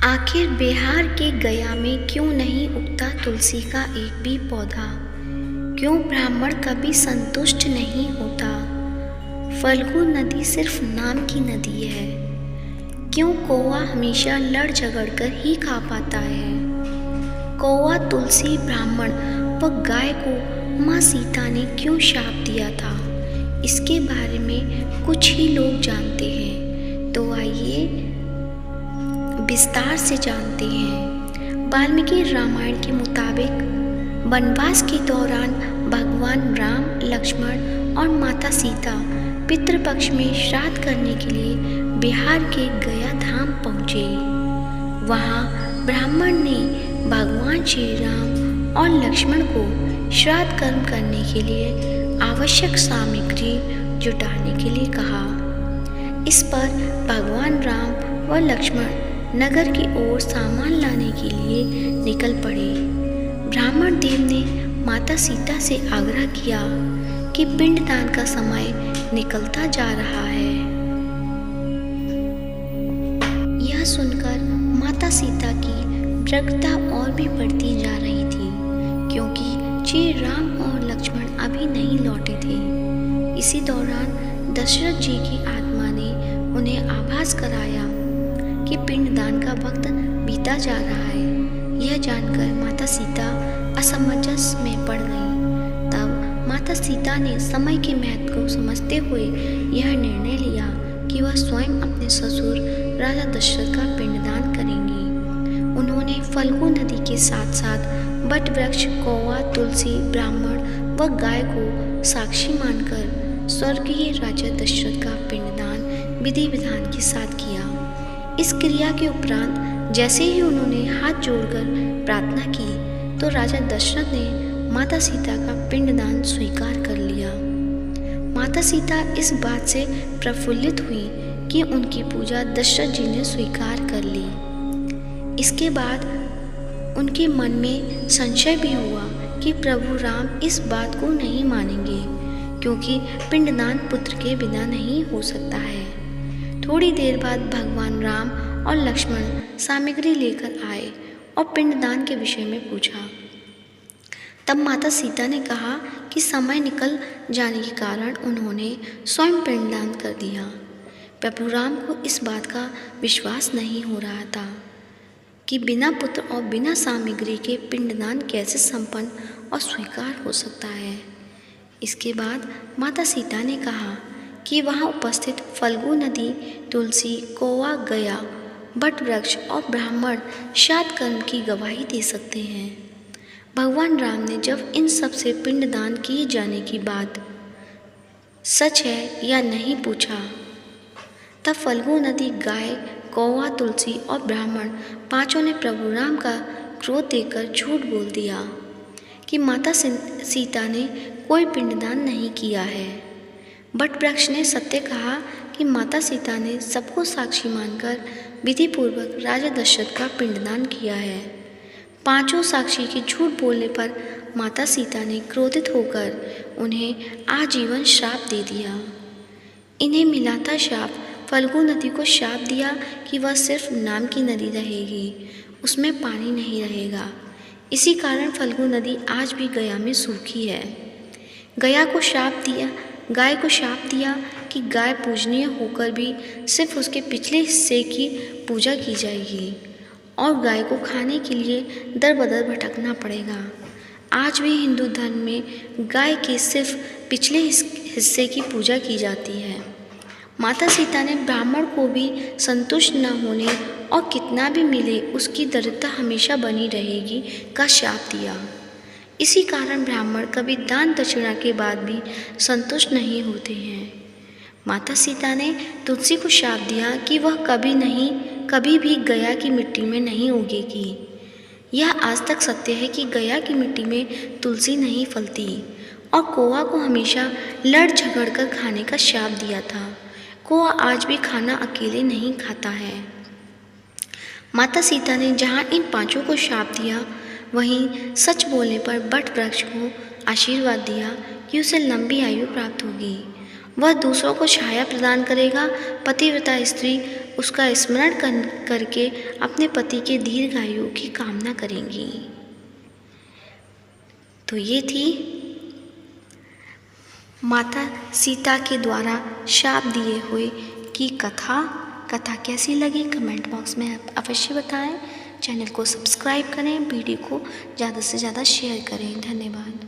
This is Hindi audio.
आखिर बिहार के गया में क्यों नहीं उगता तुलसी का एक भी पौधा? क्यों ब्राह्मण कभी संतुष्ट नहीं होता? फल्गु नदी सिर्फ नाम की नदी है। क्यों कौवा हमेशा लड़ झगड़ कर ही खा पाता है? कौवा, तुलसी, ब्राह्मण व गाय को माँ सीता ने क्यों शाप दिया था, इसके बारे में कुछ ही लोग जानते हैं। तो आइए विस्तार से जानते हैं। वाल्मीकि रामायण के मुताबिक वनवास के दौरान भगवान राम, लक्ष्मण और माता सीता पितृपक्ष में श्राद्ध करने के लिए बिहार के गया धाम पहुँचे। वहाँ ब्राह्मण ने भगवान श्री राम और लक्ष्मण को श्राद्ध कर्म करने के लिए आवश्यक सामग्री जुटाने के लिए कहा। इस पर भगवान राम व लक्ष्मण नगर की ओर सामान लाने के लिए निकल पड़े। ब्राह्मण देव ने माता सीता से आग्रह किया कि पिंडदान का समय निकलता जा रहा है। यह सुनकर माता सीता की व्यग्रता और भी बढ़ती जा रही थी, क्योंकि श्री राम और लक्ष्मण अभी नहीं लौटे थे। इसी दौरान दशरथ जी की आत्मा ने उन्हें आभास कराया कि पिंडदान का वक्त बीता जा रहा है। यह जानकर माता सीता असमंजस में पड़ गई। तब माता सीता ने समय के महत्व को समझते हुए यह निर्णय लिया कि वह स्वयं अपने ससुर राजा दशरथ का पिंडदान करेंगी। उन्होंने फल्गु नदी के साथ साथ बट वृक्ष, कौवा, तुलसी, ब्राह्मण व गाय को साक्षी मानकर स्वर्गीय राजा दशरथ का पिंडदान विधि विधान के साथ किया। इस क्रिया के उपरांत जैसे ही उन्होंने हाथ जोड़कर प्रार्थना की तो राजा दशरथ ने माता सीता का पिंडदान स्वीकार कर लिया। माता सीता इस बात से प्रफुल्लित हुई कि उनकी पूजा दशरथ जी ने स्वीकार कर ली। इसके बाद उनके मन में संशय भी हुआ कि प्रभु राम इस बात को नहीं मानेंगे, क्योंकि पिंडदान पुत्र के बिना नहीं हो सकता है। थोड़ी देर बाद भगवान राम और लक्ष्मण सामग्री लेकर आए और पिंडदान के विषय में पूछा। तब माता सीता ने कहा कि समय निकल जाने के कारण उन्होंने स्वयं पिंडदान कर दिया। प्रभु राम को इस बात का विश्वास नहीं हो रहा था कि बिना पुत्र और बिना सामग्री के पिंडदान कैसे संपन्न और स्वीकार हो सकता है। इसके बाद माता सीता ने कहा कि वहाँ उपस्थित फल्गु नदी, तुलसी, कौवा, गया, बट वृक्ष और ब्राह्मण श्राद्ध कर्म की गवाही दे सकते हैं। भगवान राम ने जब इन सब से पिंडदान किए जाने की बात सच है या नहीं पूछा, तब फल्गु नदी, गाय, कौवा, तुलसी और ब्राह्मण पांचों ने प्रभु राम का क्रोध देकर झूठ बोल दिया कि माता सीता ने कोई पिंडदान नहीं किया है। बट वृक्ष ने सत्य कहा कि माता सीता ने सबको साक्षी मानकर विधि पूर्वक राजा दशरथ का पिंडदान किया है। पांचों साक्षी के झूठ बोलने पर माता सीता ने क्रोधित होकर उन्हें आजीवन श्राप दे दिया। इन्हें मिलाता श्राप फल्गु नदी को श्राप दिया कि वह सिर्फ नाम की नदी रहेगी, उसमें पानी नहीं रहेगा। इसी कारण फल्गु नदी आज भी गया में सूखी है। गाय को श्राप दिया कि गाय पूजनीय होकर भी सिर्फ उसके पिछले हिस्से की पूजा की जाएगी और गाय को खाने के लिए दर बदर भटकना पड़ेगा। आज भी हिंदू धर्म में गाय के सिर्फ पिछले हिस्से की पूजा की जाती है। माता सीता ने ब्राह्मण को भी संतुष्ट न होने और कितना भी मिले उसकी दरिद्रता हमेशा बनी रहेगी का श्राप दिया। इसी कारण ब्राह्मण कभी दान दक्षिणा के बाद भी संतुष्ट नहीं होते हैं। माता सीता ने तुलसी को श्राप दिया कि वह कभी भी गया की मिट्टी में नहीं उगेगी। यह आज तक सत्य है कि गया की मिट्टी में तुलसी नहीं फलती। और कौवा को हमेशा लड़ झगड़ कर खाने का श्राप दिया था। कौवा आज भी खाना अकेले नहीं खाता है। माता सीता ने जहाँ इन पांचों को श्राप दिया, वहीं सच बोलने पर बट वृक्ष को आशीर्वाद दिया कि उसे लंबी आयु प्राप्त होगी, वह दूसरों को छाया प्रदान करेगा, पतिव्रता स्त्री उसका स्मरण करके अपने पति के दीर्घायु की कामना करेंगी। तो ये थी माता सीता के द्वारा शाप दिए हुए की कथा कैसी लगी कमेंट बॉक्स में आप अवश्य बताएं। चैनल को सब्सक्राइब करें, वीडियो को ज़्यादा से ज़्यादा शेयर करें। धन्यवाद।